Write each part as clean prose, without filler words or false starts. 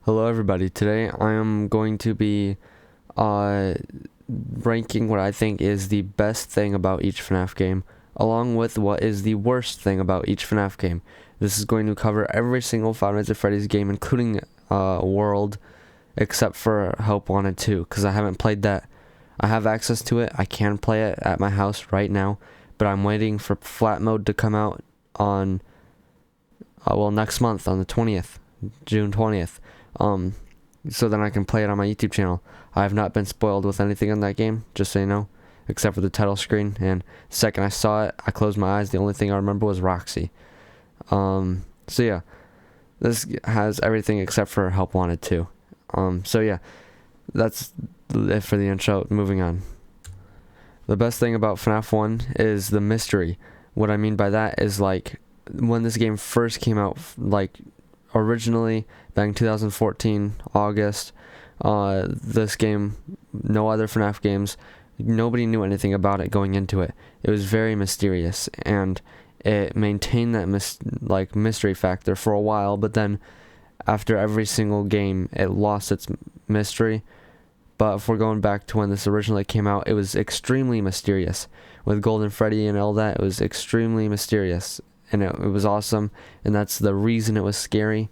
Hello everybody, today I am going to be uh, ranking what I think is the best thing about each Fnaf game, along with what is the worst thing about each Fnaf game. This is going to cover every single Five Nights at Freddy's game, including World, except for Help Wanted 2, because I haven't played that. I have access to it, I can play it at my house right now, but I'm waiting for flat mode to come out on, next month on the 20th, June 20th. So then I can play it on my YouTube channel. I have not been spoiled with anything in that game, just so you know, except for the title screen. And the second I saw it, I closed my eyes. The only thing I remember was Roxy. So yeah, this has everything except for Help Wanted 2. So yeah, that's it for the intro. Moving on. The best thing about FNAF 1 is the mystery. What I mean by that is, like, when this game first came out, like, originally back in 2014 August, this game, no other FNAF games, nobody knew anything about it going into it. It was very mysterious, and it maintained that mystery factor for a while, but then after every single game it lost its mystery. But if we're going back to when this originally came out, it was extremely mysterious. With Golden Freddy and all that, it was extremely mysterious. And it was awesome, and that's the reason it was scary.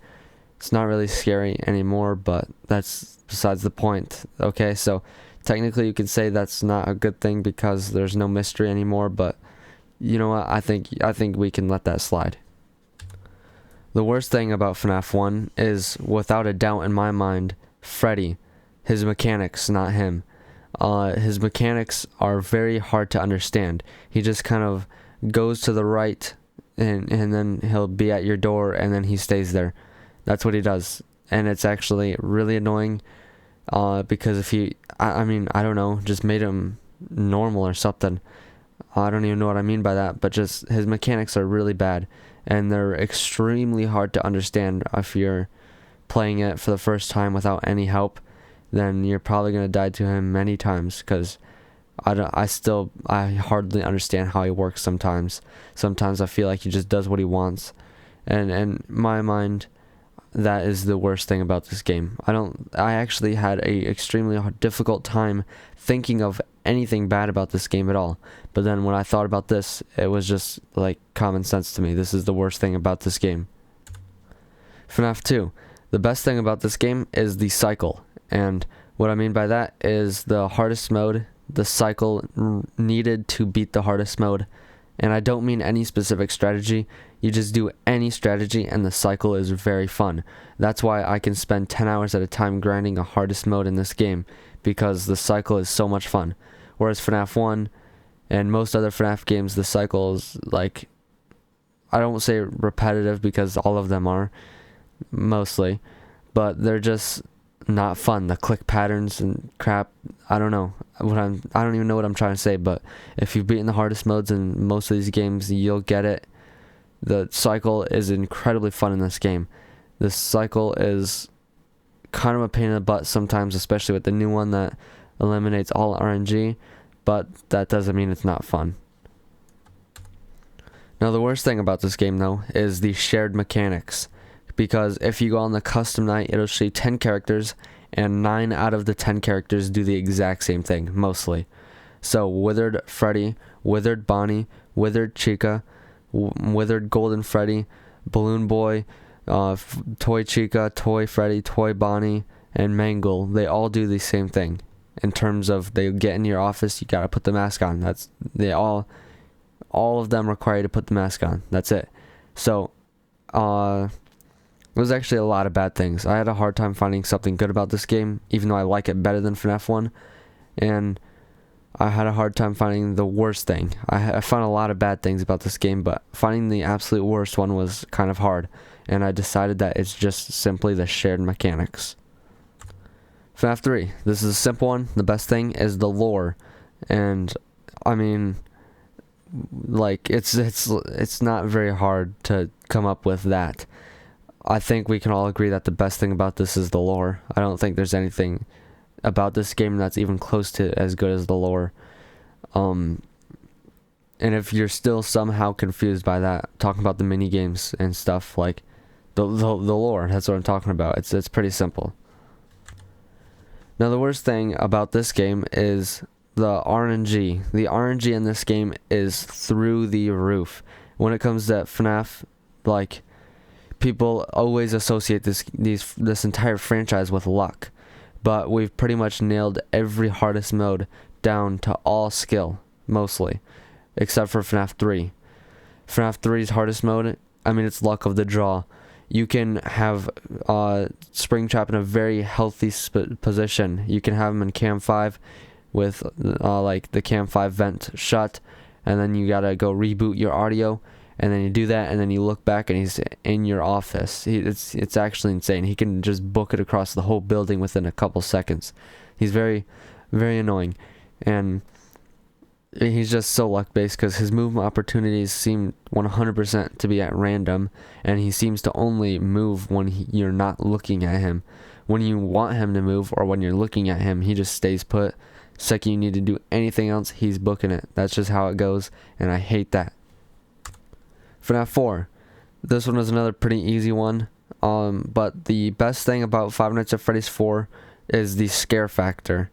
It's not really scary anymore, but that's besides the point. Okay, so technically you could say that's not a good thing because there's no mystery anymore, but you know what? I think we can let that slide. The worst thing about FNAF 1 is, without a doubt in my mind, Freddy. His mechanics, not him. His mechanics are very hard to understand. He just kind of goes to the right, and then he'll be at your door, and then he stays there. That's what he does, and it's actually really annoying, because if he, I don't know, just made him normal or something. I don't even know what I mean by that, but just his mechanics are really bad, and they're extremely hard to understand. If you're playing it for the first time without any help, then you're probably going to die to him many times, because I hardly understand how he works sometimes. Sometimes I feel like he just does what he wants. And in my mind, that is the worst thing about this game. I actually had a extremely difficult time thinking of anything bad about this game at all. But then when I thought about this, it was just like common sense to me. This is the worst thing about this game. FNAF 2. The best thing about this game is the cycle. And what I mean by that is the hardest mode, the cycle needed to beat the hardest mode. And I don't mean any specific strategy. You just do any strategy and the cycle is very fun. That's why I can spend 10 hours at a time grinding a hardest mode in this game, because the cycle is so much fun. Whereas FNAF 1 and most other FNAF games, the cycle is, like, I don't say repetitive because all of them are, mostly, but they're just not fun. The click patterns and crap, I don't know I don't even know what I'm trying to say, but if you've beaten the hardest modes in most of these games, you'll get it. The cycle is incredibly fun in this game. This cycle is kind of a pain in the butt sometimes, especially with the new one that eliminates all RNG, but that doesn't mean it's not fun. Now, the worst thing about this game, though, is the shared mechanics. Because if you go on the custom night, it'll show you 10 characters, and 9 out of the 10 characters do the exact same thing, mostly. So, Withered Freddy, Withered Bonnie, Withered Chica, Withered Golden Freddy, Balloon Boy, Toy Chica, Toy Freddy, Toy Bonnie, and Mangle, they all do the same thing. In terms of, they get in your office, you gotta put the mask on. All of them require you to put the mask on. That's it. So, it was actually a lot of bad things. I had a hard time finding something good about this game, even though I like it better than FNAF 1. And I had a hard time finding the worst thing. I found a lot of bad things about this game, but finding the absolute worst one was kind of hard. And I decided that it's just simply the shared mechanics. FNAF 3. This is a simple one. The best thing is the lore. And, I mean, like, it's not very hard to come up with that. I think we can all agree that the best thing about this is the lore. I don't think there's anything about this game that's even close to as good as the lore. And if you're still somehow confused by that, talking about the mini games and stuff, like, the lore. That's what I'm talking about. It's pretty simple. Now the worst thing about this game is the RNG. The RNG in this game is through the roof. When it comes to FNAF, like, people always associate this entire franchise with luck, but we've pretty much nailed every hardest mode down to all skill, mostly, except for FNAF 3. FNAF 3's hardest mode, I mean, it's luck of the draw. You can have Springtrap in a very healthy position. You can have him in Cam 5 with like the Cam 5 vent shut, and then you gotta go reboot your audio, and then you do that, and then you look back and he's in your office. It's actually insane. He can just book it across the whole building within a couple seconds. He's very, very annoying, and he's just so luck-based because his movement opportunities seem 100% to be at random, and he seems to only move when you're not looking at him. When you want him to move or when you're looking at him, he just stays put. Second you need to do anything else, he's booking it. That's just how it goes, and I hate that. FNAF 4. This one was another pretty easy one, but the best thing about Five Nights at Freddy's 4 is the scare factor.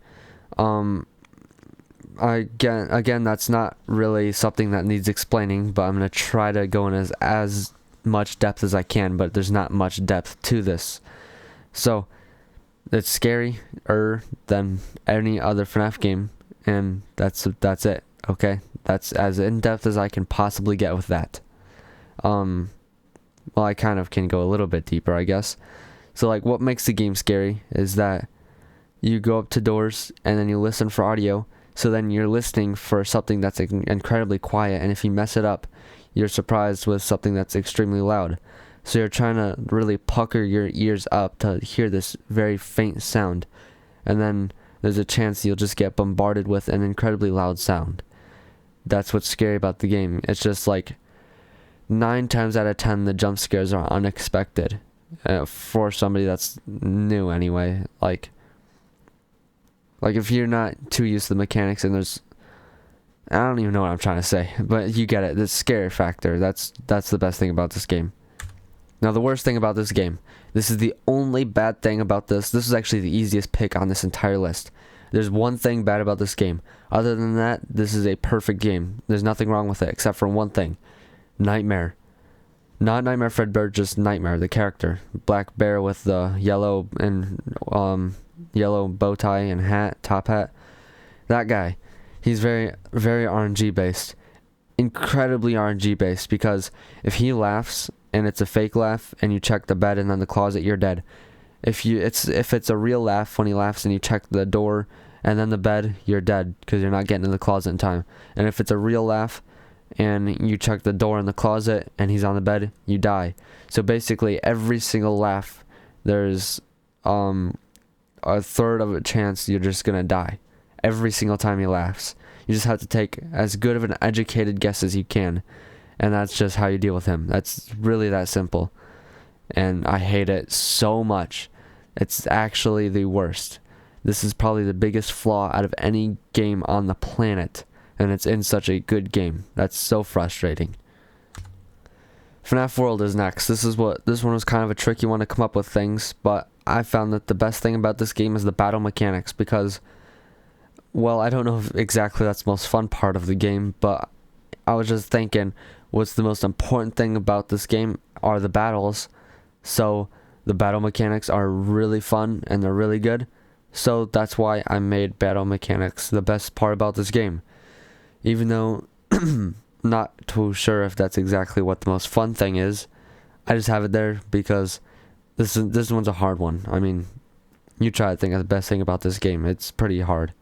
Again, that's not really something that needs explaining, but I'm going to try to go in as much depth as I can, but there's not much depth to this. So, it's scarier than any other FNAF game, and that's it, okay? That's as in-depth as I can possibly get with that. Well, I kind of can go a little bit deeper, I guess. So, like, what makes the game scary is that you go up to doors, and then you listen for audio. So then you're listening for something that's incredibly quiet, and if you mess it up, you're surprised with something that's extremely loud. So you're trying to really pucker your ears up to hear this very faint sound, and then there's a chance you'll just get bombarded with an incredibly loud sound. That's what's scary about the game. It's just like 9 times out of 10 the jump scares are unexpected, for somebody that's new anyway. Like if you're not too used to the mechanics, and I don't even know what I'm trying to say, but you get it. The scare factor, that's the best thing about this game. Now the worst thing about this game, this is the only bad thing about this. This is actually the easiest pick on this entire list. There's one thing bad about this game. Other than that, this is a perfect game. There's nothing wrong with it except for one thing. Nightmare. Not Nightmare Fredbear, just Nightmare, the character. Black bear with the yellow bow tie and hat, top hat. That guy. He's very, very RNG based. Incredibly RNG based, because if he laughs and it's a fake laugh and you check the bed and then the closet, you're dead. If it's a real laugh when he laughs and you check the door and then the bed, you're dead because you're not getting in the closet in time. And if it's a real laugh and you check the door in the closet and he's on the bed, you die. So basically every single laugh, there's a third of a chance you're just gonna die. Every single time he laughs. You just have to take as good of an educated guess as you can, and that's just how you deal with him. That's really that simple, and I hate it so much. It's actually the worst. This is probably the biggest flaw out of any game on the planet, and it's in such a good game. That's so frustrating. FNAF World is next. This one was kind of a tricky one to come up with things, but I found that the best thing about this game is the battle mechanics, because, well, I don't know if exactly that's the most fun part of the game, but I was just thinking, what's the most important thing about this game are the battles. So the battle mechanics are really fun and they're really good. So that's why I made battle mechanics the best part about this game. Even though not too sure if that's exactly what the most fun thing is, I just have it there because this one's a hard one. I mean, you try to think of the best thing about this game. It's pretty hard.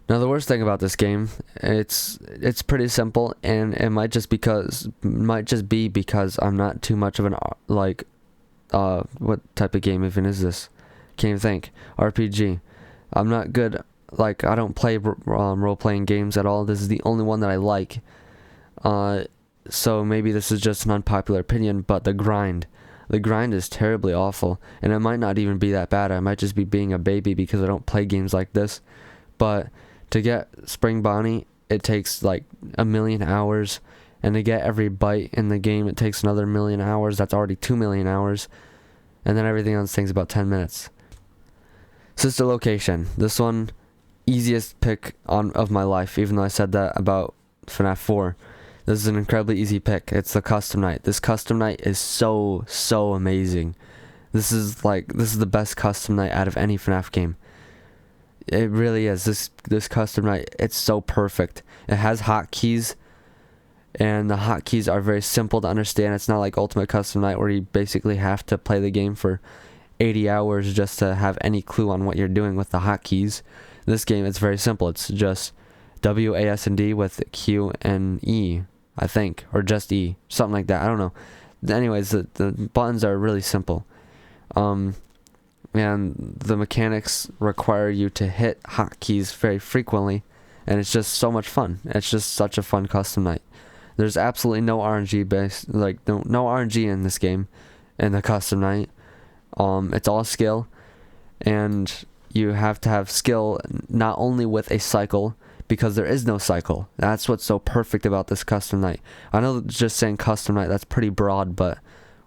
Now the worst thing about this game, it's pretty simple, and it might just be because I'm not too much of an what type of game even is this? Can't even think. RPG. I'm not good. Like, I don't play role-playing games at all. This is the only one that I like. So maybe this is just an unpopular opinion, but the grind is terribly awful, and it might not even be that bad. I might just be being a baby because I don't play games like this. But to get Spring Bonnie, it takes like 1,000,000 hours, And to get every bite in the game, it takes another 1,000,000 hours. That's already 2,000,000 hours. And then everything on this thing's about 10 minutes. Sister location. This one, easiest pick of my life, even though I said that about FNAF 4. This is an incredibly easy pick. It's the custom night. This custom night is so amazing. This is the best custom night out of any FNAF game. It really is. This custom night, it's so perfect. It has hotkeys, and the hotkeys are very simple to understand. It's not like Ultimate Custom Night where you basically have to play the game for 80 hours just to have any clue on what you're doing with the hotkeys. This game, it's very simple. It's just W, A, S, and D with Q and E, I think, or just E, something like that. I don't know. Anyways, the buttons are really simple. And the mechanics require you to hit hotkeys very frequently, and it's just so much fun. It's just such a fun custom night. There's absolutely no RNG based, no RNG in this game, in the custom night. It's all skill, and you have to have skill not only with a cycle, because there is no cycle. That's what's so perfect about this custom night. I know just saying custom night, that's pretty broad, but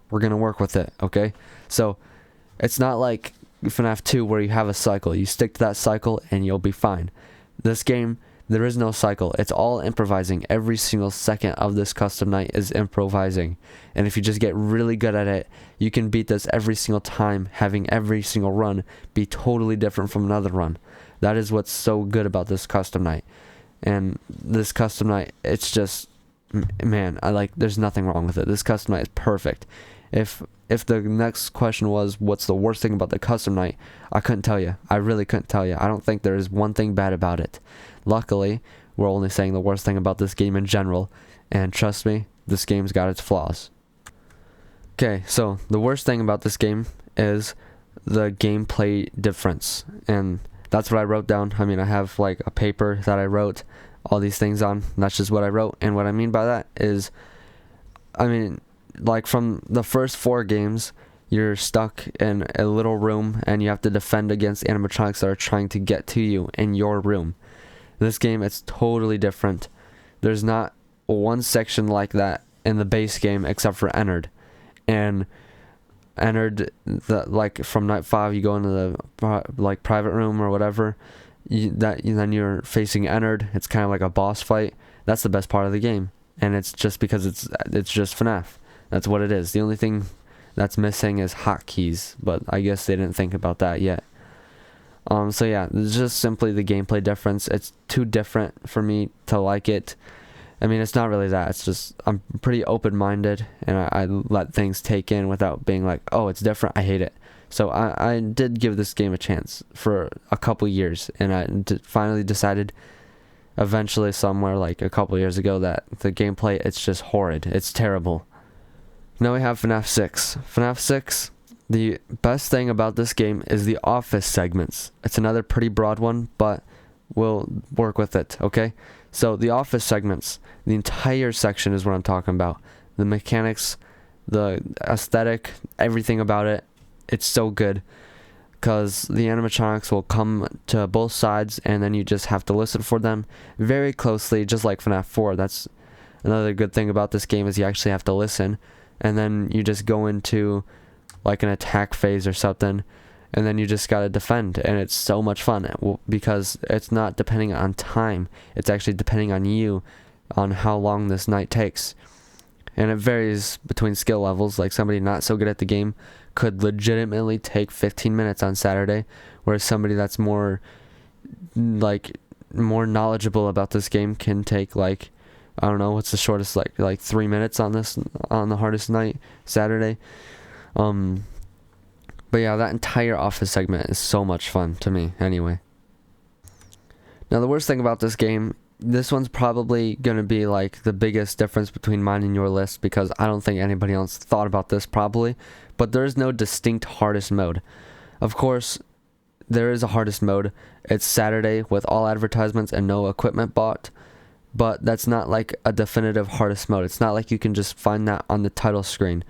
we're gonna work with it, okay? So it's not like FNAF 2 where you have a cycle. You stick to that cycle and you'll be fine. This game, there is no cycle. It's all improvising. Every single second of this custom night is improvising. And if you just get really good at it, you can beat this every single time, having every single run be totally different from another run. That is what's so good about this custom night. And this custom night, it's just, man, there's nothing wrong with it. This custom night is perfect. If the next question was, what's the worst thing about the custom night, I couldn't tell you. I really couldn't tell you. I don't think there is one thing bad about it. Luckily, we're only saying the worst thing about this game in general, and trust me, this game's got its flaws. Okay, so the worst thing about this game is the gameplay difference, and that's what I wrote down. I mean, I have like a paper that I wrote all these things on, and that's just what I wrote. And what I mean by that is, I mean, like from the first 4 games, you're stuck in a little room and you have to defend against animatronics that are trying to get to you in your room. This game, it's totally different. There's not one section like that in the base game except for Ennard. And Ennard, from night 5, you go into the private room or whatever. Then you're facing Ennard. It's kind of like a boss fight. That's the best part of the game, and it's just because it's just FNAF. That's what it is. The only thing that's missing is hotkeys, but I guess they didn't think about that yet. So yeah, it's just simply the gameplay difference. It's too different for me to like it. I mean, it's not really that. It's just I'm pretty open-minded, and I let things take in without being like, oh, it's different, I hate it. So I did give this game a chance for a couple years, and I finally decided eventually somewhere like a couple years ago that the gameplay, it's just horrid. It's terrible. Now we have FNAF 6. FNAF 6, the best thing about this game is the office segments. It's another pretty broad one, but we'll work with it, okay? So the office segments, the entire section is what I'm talking about. The mechanics, the aesthetic, everything about it, it's so good. Because the animatronics will come to both sides, and then you just have to listen for them very closely, just like FNAF 4. That's another good thing about this game, is you actually have to listen. And then you just go into like an attack phase or something, and then you just gotta defend, and it's so much fun because it's not depending on time. It's actually depending on you, on how long this night takes. And it varies between skill levels. Like somebody not so good at the game could legitimately take 15 minutes on Saturday, whereas somebody that's more knowledgeable about this game can take I don't know, what's the shortest, like 3 minutes on the hardest night, Saturday. But yeah, that entire office segment is so much fun to me, anyway. Now, the worst thing about this game, this one's probably going to be like the biggest difference between mine and your list, because I don't think anybody else thought about this probably, but there is no distinct hardest mode. Of course, there is a hardest mode. It's Saturday with all advertisements and no equipment bought. But that's not like a definitive hardest mode. It's not like you can just find that on the title screen.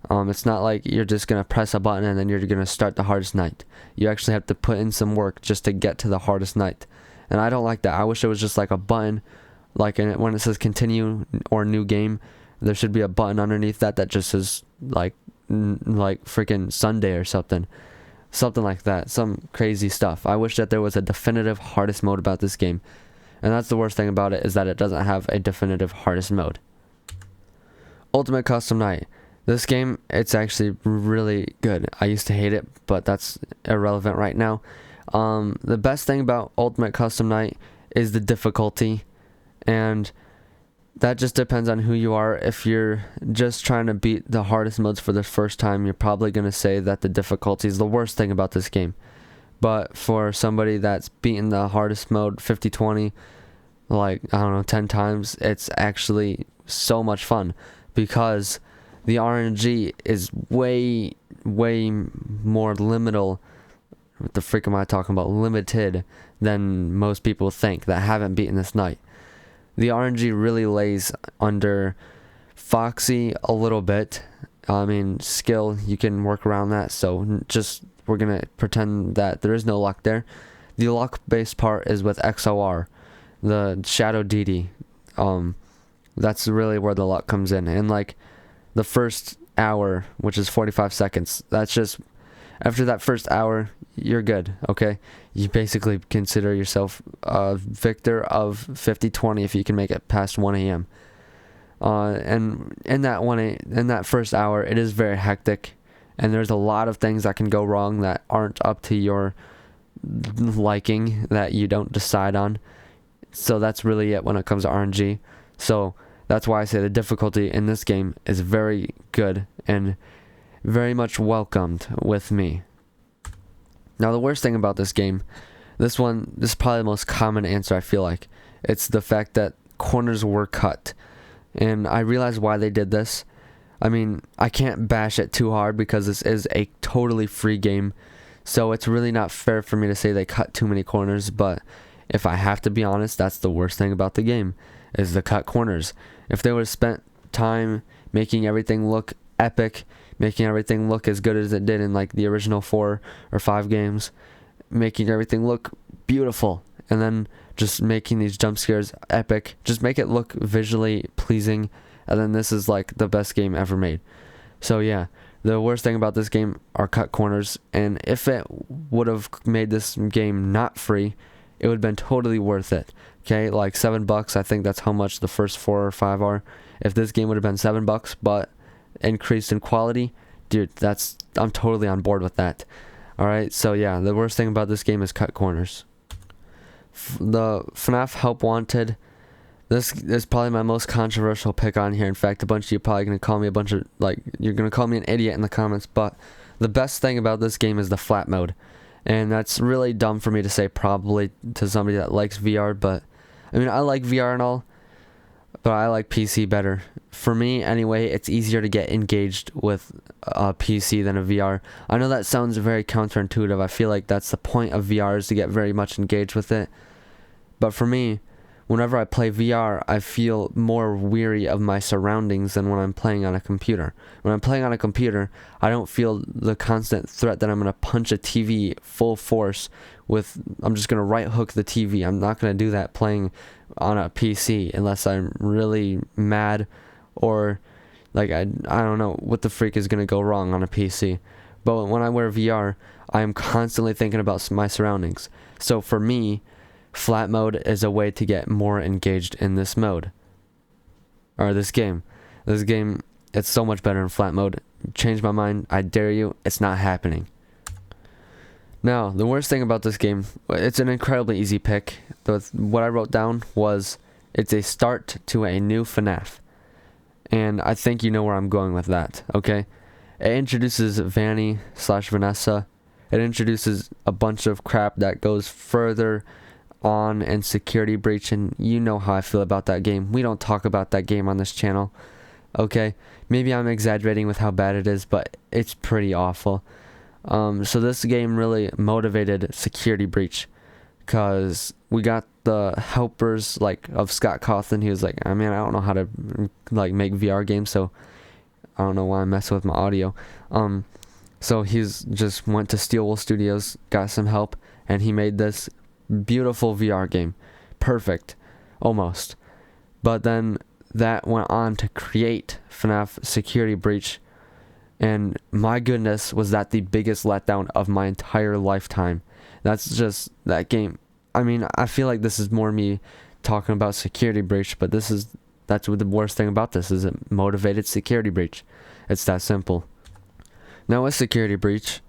It's not like you're just going to press a button and then you're going to start the hardest night. You actually have to put in some work just to get to the hardest night. And I don't like that. I wish it was just like a button Like when it says continue or new game, there should be a button underneath that just says like freaking Sunday or something like that, some crazy stuff. I wish that there was a definitive hardest mode about this game, and that's the worst thing about it, is that it doesn't have a definitive hardest mode. Ultimate Custom Night. This game, it's actually really good. I used to hate it, but that's irrelevant right now. The best thing about Ultimate Custom Night is the difficulty, and that just depends on who you are. If you're just trying to beat the hardest modes for the first time, you're probably going to say that the difficulty is the worst thing about this game. But for somebody that's beaten the hardest mode 50-20, like, I don't know, 10 times, it's actually so much fun, because the RNG is way more limited. What the frick am I talking about? Limited than most people think that haven't beaten this night. The RNG really lays under Foxy a little bit. I mean, skill, you can work around that, so we're gonna pretend that there is no luck there. The luck-based part is with XOR, the Shadow DD. That's really where the luck comes in. And like the first hour, which is 45 seconds, that's just, after that first hour, you're good, okay? You basically consider yourself a victor of 50-20 if you can make it past 1 a.m. And in that first hour, it is very hectic, and there's a lot of things that can go wrong that aren't up to your liking, that you don't decide on. So that's really it when it comes to RNG. So that's why I say the difficulty in this game is very good and very much welcomed with me. Now, the worst thing about this game, this is probably the most common answer, I feel like. It's the fact that corners were cut. And I realize why they did this. I mean, I can't bash it too hard because this is a totally free game. So it's really not fair for me to say they cut too many corners. But if I have to be honest, that's the worst thing about the game, is the cut corners. If they would have spent time making everything look epic, making everything look as good as it did in like the original 4 or 5 games, making everything look beautiful, and then just making these jump scares epic, just make it look visually pleasing, and then this is like the best game ever made. So yeah, the worst thing about this game are cut corners, and if it would have made this game not free, it would have been totally worth it. Okay, like $7, I think that's how much the first 4 or 5 are. If this game would have been $7, but increased in quality, dude, I'm totally on board with that. Alright, so yeah, the worst thing about this game is cut corners. The Fnaf Help Wanted, this is probably my most controversial pick on here. In fact, a bunch of you are probably going to call me you're going to call me an idiot in the comments, but the best thing about this game is the flat mode. And that's really dumb for me to say probably to somebody that likes VR, but I mean, I like VR and all, but I like PC better. For me, anyway, it's easier to get engaged with a PC than a VR. I know that sounds very counterintuitive. I feel like that's the point of VR, is to get very much engaged with it. But for me, whenever I play VR, I feel more weary of my surroundings than when I'm playing on a computer. When I'm playing on a computer, I don't feel the constant threat that I'm going to punch a TV full force I'm just going to right hook the TV. I'm not going to do that playing on a PC unless I'm really mad, or like I don't know what the freak is going to go wrong on a PC. But when I wear VR, I am constantly thinking about my surroundings. So for me, flat mode is a way to get more engaged in this mode. Or this game. This game, it's so much better in flat mode. Change my mind, I dare you, it's not happening. Now, the worst thing about this game, it's an incredibly easy pick. What I wrote down was, it's a start to a new Fnaf. And I think you know where I'm going with that, okay? It introduces Vanny/Vanessa. It introduces a bunch of crap that goes further on in Security Breach, and you know how I feel about that game. We don't talk about that game on this channel, okay? Maybe I'm exaggerating with how bad it is, but it's pretty awful. So this game really motivated Security Breach, because we got the helpers like of Scott Cawthon. He was like, I mean, I don't know how to like make VR games, so I don't know why I'm messing with my audio. So he's just went to Steelwool Studios, got some help, and he made this beautiful VR game. Perfect. Almost. But then that went on to create FNAF Security Breach, and my goodness, was that the biggest letdown of my entire lifetime. That's just that game. I mean, I feel like this is more me talking about Security Breach, but that's what the worst thing about this is, it motivated Security Breach. It's that simple. Now with Security Breach,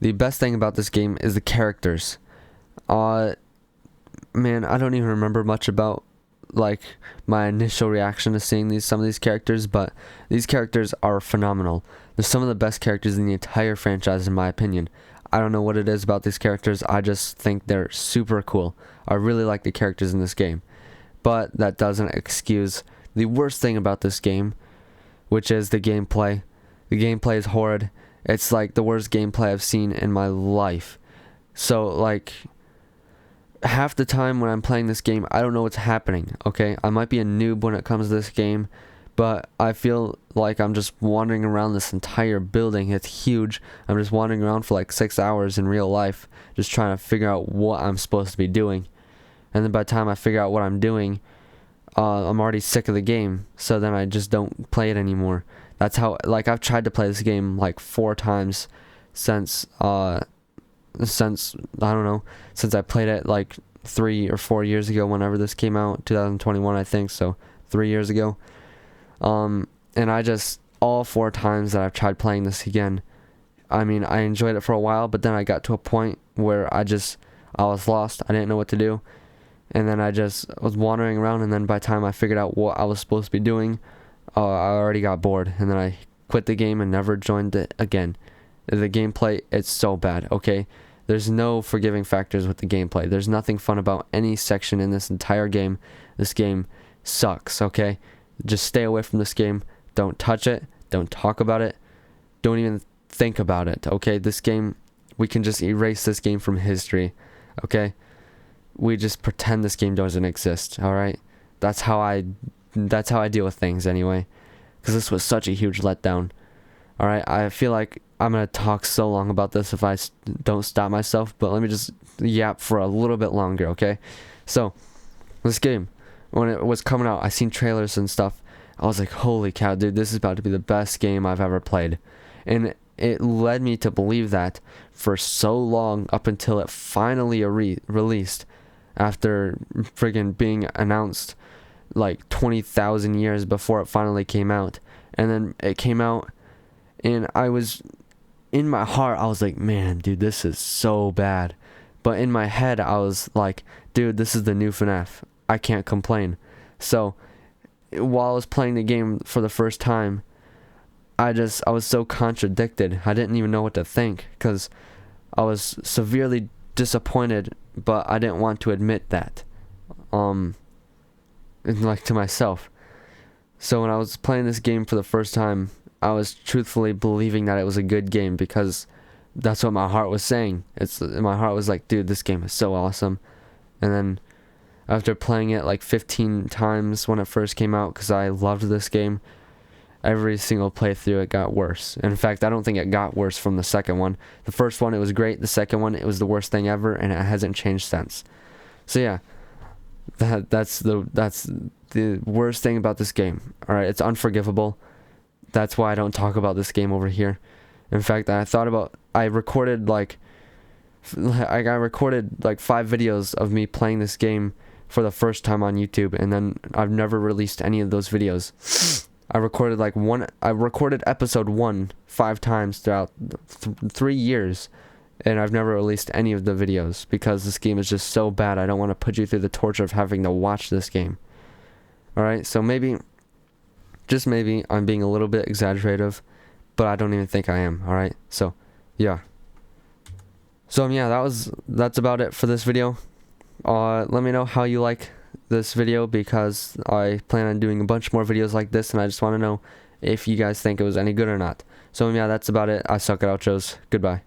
the best thing about this game is the characters. Man, I don't even remember much about like my initial reaction to seeing some of these characters, but these characters are phenomenal. They're some of the best characters in the entire franchise, in my opinion. I don't know what it is about these characters. I just think they're super cool. I really like the characters in this game. But that doesn't excuse the worst thing about this game, which is the gameplay. The gameplay is horrid. It's like the worst gameplay I've seen in my life. So, like, half the time when I'm playing this game, I don't know what's happening, okay? I might be a noob when it comes to this game, but I feel like I'm just wandering around this entire building. It's huge. I'm just wandering around for like 6 hours in real life, just trying to figure out what I'm supposed to be doing. And then by the time I figure out what I'm doing, I'm already sick of the game, so then I just don't play it anymore. That's how, like, I've tried to play this game like 4 times since I don't know, since I played it like 3 or 4 years ago, whenever this came out, 2021 I think, so 3 years ago. And I just, all 4 times that I've tried playing this again, I mean, I enjoyed it for a while, but then I got to a point where I was lost. I didn't know what to do. And then I just was wandering around, and then by the time I figured out what I was supposed to be doing, I already got bored, and then I quit the game and never joined it again. The gameplay, it's so bad, okay? There's no forgiving factors with the gameplay. There's nothing fun about any section in this entire game. This game sucks, okay? Just stay away from this game. Don't touch it. Don't talk about it. Don't even think about it, okay? This game, we can just erase this game from history, okay? We just pretend this game doesn't exist, alright? That's how I deal with things anyway. Because this was such a huge letdown. Alright, I feel like I'm going to talk so long about this if I don't stop myself, but let me just yap for a little bit longer, okay? So, this game, when it was coming out, I seen trailers and stuff. I was like, holy cow, dude, this is about to be the best game I've ever played. And it led me to believe that for so long, up until it finally released, after friggin' being announced like 20,000 years before it finally came out. And then it came out, and in my heart, I was like, man, dude, this is so bad. But in my head, I was like, dude, this is the new FNAF. I can't complain. So, while I was playing the game for the first time, I was so contradicted. I didn't even know what to think, because I was severely disappointed, but I didn't want to admit that, like, to myself. So when I was playing this game for the first time, I was truthfully believing that it was a good game, because that's what my heart was saying. My heart was like, dude, this game is so awesome. And then after playing it like 15 times when it first came out, because I loved this game, every single playthrough it got worse. In fact, I don't think it got worse from the second one. The first one, it was great. The second one, it was the worst thing ever, and it hasn't changed since. So yeah, that's the worst thing about this game. Alright, it's unforgivable. That's why I don't talk about this game over here. In fact, I recorded like 5 videos of me playing this game for the first time on YouTube, and then I've never released any of those videos. I recorded episode 1 5 times throughout 3 years, and I've never released any of the videos, because this game is just so bad. I don't want to put you through the torture of having to watch this game. Alright, so just maybe, I'm being a little bit exaggerative, but I don't even think I am, alright? So, yeah. So, yeah, that's about it for this video. Let me know how you like this video, because I plan on doing a bunch more videos like this, and I just want to know if you guys think it was any good or not. So, yeah, that's about it. I suck at outros. Goodbye.